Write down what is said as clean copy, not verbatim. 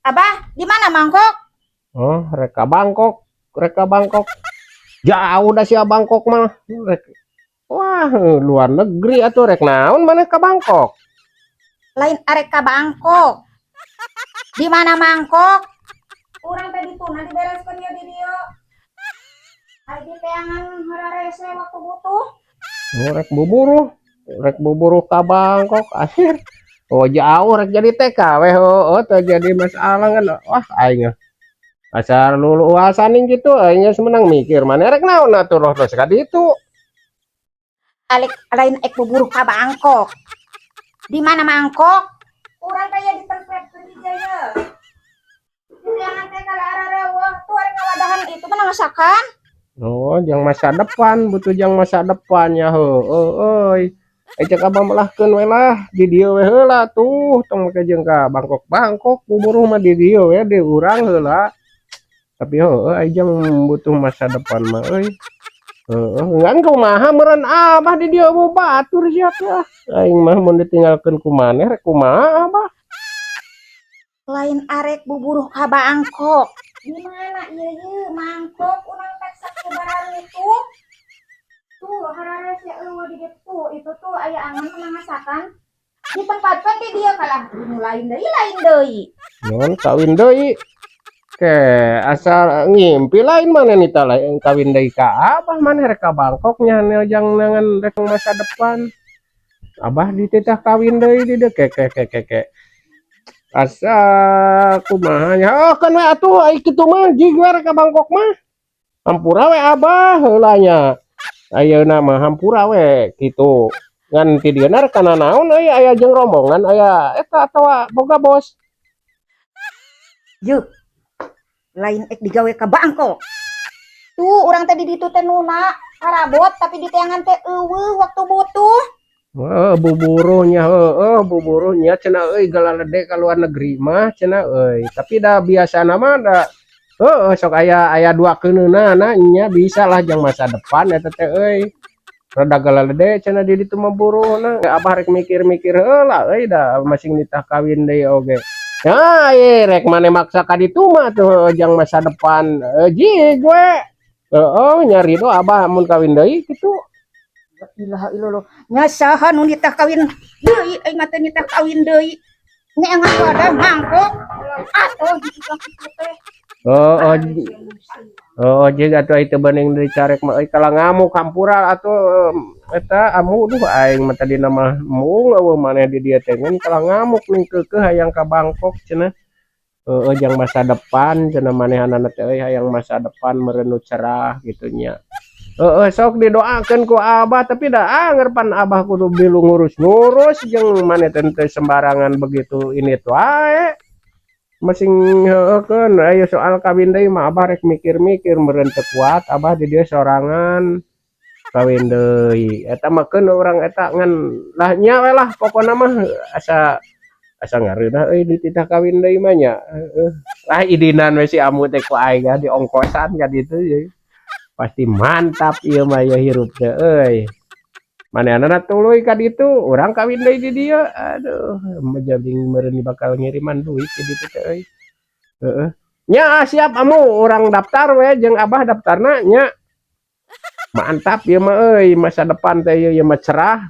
Abah, di mana mangkok? Oh, reka Bangkok. Jauh dah sia Bangkok mah. Wah, luar negeri atuh rek naon maneh ka Bangkok. Lain arek ka Bangkok. Di mana mangkok? Urang tadi tuh nanti bereskeun ya di dieu. Ai di teangan hararese waktu butuh. Oh, rek buburu ka Bangkok akhir. Oh, jauh rek jadi TKW heueuh teu jadi masalah kan. Wah, aing asal luluasan gitu aing semenang mikir maneh rek naon atuh terus ka ditu. Alik lain ek buburu ka Bangkok. Di mana mangkok? Urang kaya di tempat di jaya. Di teangan teh kala arareueuh tuh arek ngawadahan itu mah ngasakan. Oh, yang masa depan, butuh yang masa depannya heueuh euy. Cek abang melahkeun we lah, di dieu we heula tuh, tong make jeung ka Bangkok buburu mah di dieu we di urang heula. Tapi heueuh ai jeung butuh masa depan mah euy. Heeh, ngan kumaha meureun Abah di dieu mah batur sia teh. Aing mah mun ditinggalkeun ku maneh rek kumaha Abah. Lain arek buburu ka Bangkok. Di mana ieu mangkok urang tek sakubaran itu? Tuh hararese eueuh di ditu itu tuh aya angan mengasakan. Ditempatkan di dia kalah lain deui. Naon kawin deui. Ke asal ngimpi lain mana nita lain kawin deui ka Abah maneh rek ka Bangkok nya neujang nangan rek masa depan. Abah dititah kawin deui di dieu ke. Asa kumaha nya. Oh kan we atuh ai kitu mah jig we rek ka Bangkok mah. Hampura we Abah heula nya. Ayeuna mah hampura we kitu. Ngan ti dieuna rek kana naon euy aya jeung rombongan aya eta atawa boga bos. Yeuh, lain ek digawe ka Bangkok. Tuh urang teh di ditu teh nuna karabot tapi di teangan teh eueuh waktu butuh. Buburunya cenah euy galalede ka luar negeri mah cenah euy. Tapi da biasana mah da sok aya duakeunna nya bisa lah jang masa depan eta teh euy. Rada galalede cenah di ditu mah buruhna. Abah rek mikir-mikir heula euy da masing nitah kawin deui oge. Nah, rek maneh maksa ka ditu mah tuh jang masa depan jig we. Heeh, nyari do Abah mun kawin deui kitu. La ilaha illallah. Nya saha nu nitah kawin deui aing mah teh nitah kawin deui. Ngeangan wadah mangkok. Atuh gitu teh. Oh, jeung atuh itu bening dicarek mah euy kala ngamuk hampura atuh eta amu duh aing mah tadina mah mung eueuh maneh di dieu teh ngan kala ngamuk ning keukeuh hayang ka Bangkok cenah. Heeh, jang masa depan cenah manehanana teh euy hayang masa depan meureun nu cerah gitu nya. Heeh, sok didoakeun ku Abah tapi da ngarepan Abah kudu bilu ngurus-ngurus jeung maneh teh teu sembarangan begitu ini tuh wae. Masing heeh keun aya soal kawin deui mah Abah rek mikir-mikir meureun teu kuat Abah di dieu sorangan kawin deui. Eta mah keun urang eta ngan lah nya we lah pokona mah asa ngareunah euy dititah kawin deui mah nya. Heeh. Lah idinan we si amu teh ku aing di ongkosan ka ditu ye. Pasti mantap ieu mah ya hirup teh euy. Manehanana tuluy ka ditu urang kawin deui di dieu. Aduh, jadi meureun bakal ngiriman duit ke ditu teh euy. Heeh. Nya siap amu urang daftar we jeung Abah daftarna nya. Mantap ieu mah euy masa depan teh ieu mah cerah.